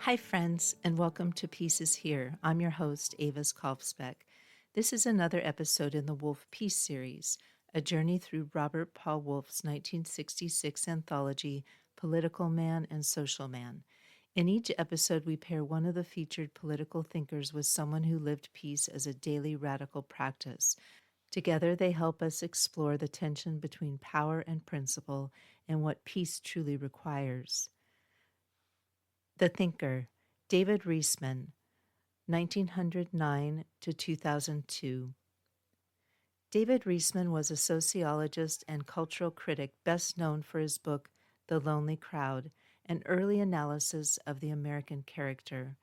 Hi, friends, and welcome to Peace is Here. I'm your host, Avis Kalfsbeek. This is another episode in the Wolff Peace series, a journey through Robert Paul Wolff's 1966 anthology, Political Man and Social Man. In each episode, we pair one of the featured political thinkers with someone who lived peace as a daily radical practice. Together, they help us explore the tension between power and principle and what peace truly requires. The thinker, David Riesman, 1909 to 2002. David Riesman was a sociologist and cultural critic best known for his book, The Lonely Crowd, an early analysis of the American character.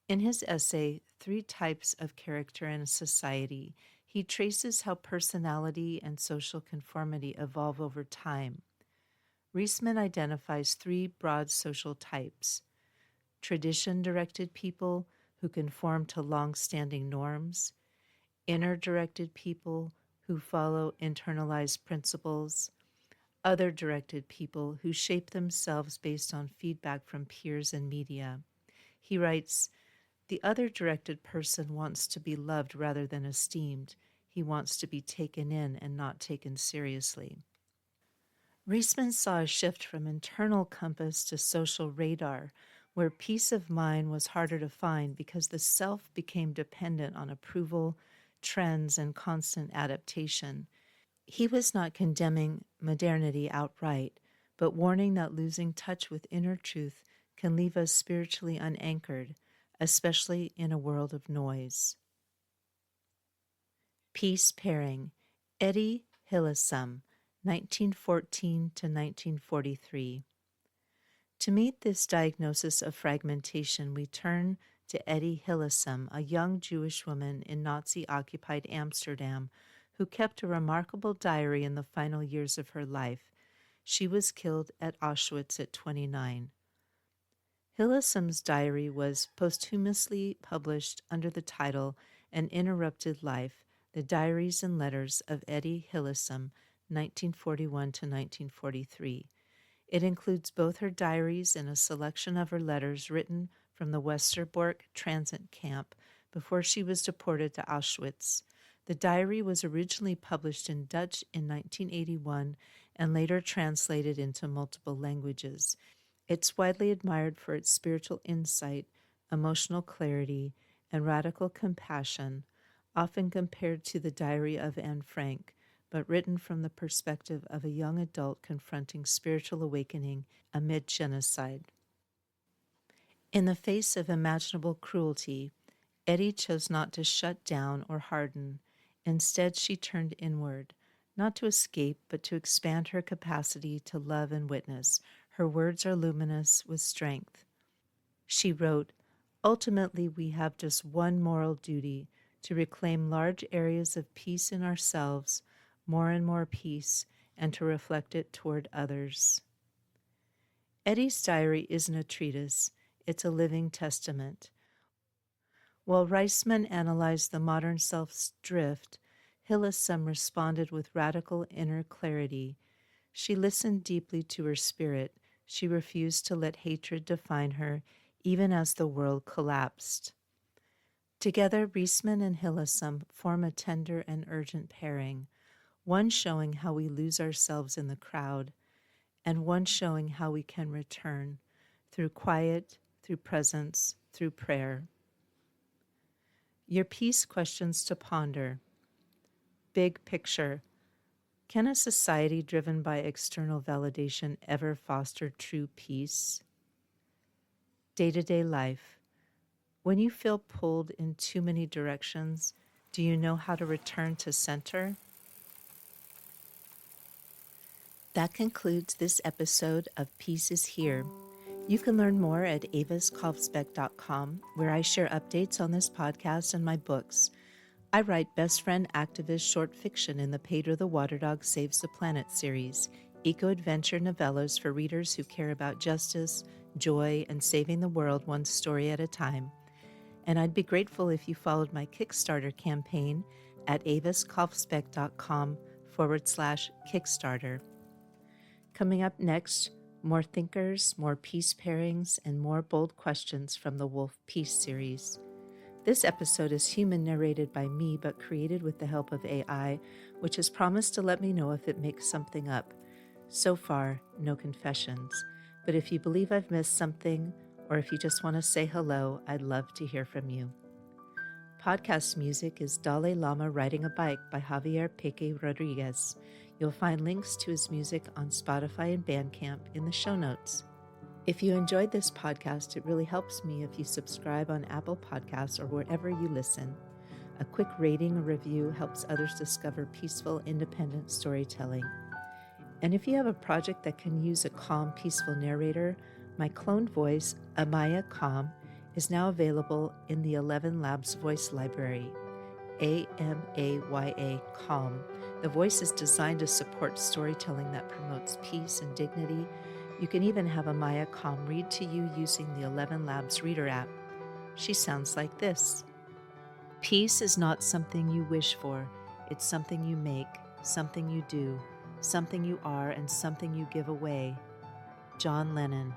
In his essay, Three Types of Character in Society, he traces how personality and social conformity evolve over time. Riesman identifies three broad social types: tradition-directed people who conform to long-standing norms, inner-directed people who follow internalized principles, other-directed people who shape themselves based on feedback from peers and media. He writes, "The other-directed person wants to be loved rather than esteemed. He wants to be taken in and not taken seriously." Riesman saw a shift from internal compass to social radar, where peace of mind was harder to find because the self became dependent on approval, trends, and constant adaptation. He was not condemning modernity outright, but warning that losing touch with inner truth can leave us spiritually unanchored, especially in a world of noise. Peace Pairing, Etty Hillesum, 1914 to 1943. To meet this diagnosis of fragmentation, we turn to Etty Hillesum, a young Jewish woman in Nazi-occupied Amsterdam who kept a remarkable diary in the final years of her life. She was killed at Auschwitz at 29. Hillesum's diary was posthumously published under the title An Interrupted Life, The Diaries and Letters of Etty Hillesum, 1941 to 1943. It includes both her diaries and a selection of her letters written from the Westerbork transit camp before she was deported to Auschwitz. The diary was originally published in Dutch in 1981 and later translated into multiple languages. It's widely admired for its spiritual insight, emotional clarity, and radical compassion, often compared to the Diary of Anne Frank, but written from the perspective of a young adult confronting spiritual awakening amid genocide. In the face of imaginable cruelty, Etty chose not to shut down or harden. Instead, she turned inward, not to escape, but to expand her capacity to love and witness. Her words are luminous with strength. She wrote, "Ultimately, we have just one moral duty, to reclaim large areas of peace in ourselves, more and more peace, and to reflect it toward others." Etty's diary isn't a treatise, it's a living testament. While Riesman analyzed the modern self's drift, Hillesum responded with radical inner clarity. She listened deeply to her spirit. She refused to let hatred define her, even as the world collapsed. Together, Riesman and Hillesum form a tender and urgent pairing, one showing how we lose ourselves in the crowd, and one showing how we can return through quiet, through presence, through prayer. Your peace questions to ponder. Big picture. Can a society driven by external validation ever foster true peace? Day-to-day life. When you feel pulled in too many directions, do you know how to return to center? That concludes this episode of Peace is Here. You can learn more at aviskalfsbeek.com, where I share updates on this podcast and my books. I write best friend activist short fiction in the Pedro the Water Dog Saves the Planet series, eco-adventure novellas for readers who care about justice, joy, and saving the world one story at a time. And I'd be grateful if you followed my Kickstarter campaign at aviskalfsbeek.com/Kickstarter. Coming up next, More thinkers, more peace pairings, and more bold questions from the Wolff Peace series. This episode is human narrated by me, but created with the help of AI, which has promised to let me know if it makes something up. So far, no confessions. But if you believe I've missed something, or if you just want to say hello, I'd love to hear from you. Podcast music is Dalai Lama Riding a Bike by Javier Peque Rodriguez. You'll find links to his music on Spotify and Bandcamp in the show notes. If you enjoyed this podcast, it really helps me if you subscribe on Apple Podcasts or wherever you listen. A quick rating or review helps others discover peaceful, independent storytelling. And if you have a project that can use a calm, peaceful narrator, my cloned voice, Amaya Calm, is now available in the 11 Labs voice library, AMAYA Calm. The voice is designed to support storytelling that promotes peace and dignity. You can even have Amaya Calm read to you using the 11 Labs Reader app. She sounds like this. Peace is not something you wish for. It's something you make, something you do, something you are, and something you give away. John Lennon.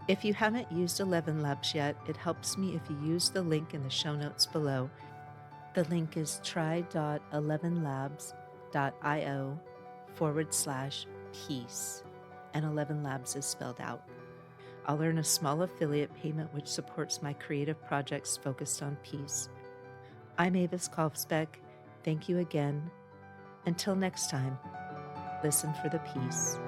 If you haven't used 11 Labs yet, it helps me if you use the link in the show notes below. The link is try.11labs.io/peace, and 11 Labs is spelled out. I'll earn a small affiliate payment which supports my creative projects focused on peace. I'm Avis Kalfsbeek. Thank you again. Until next time, listen for the peace.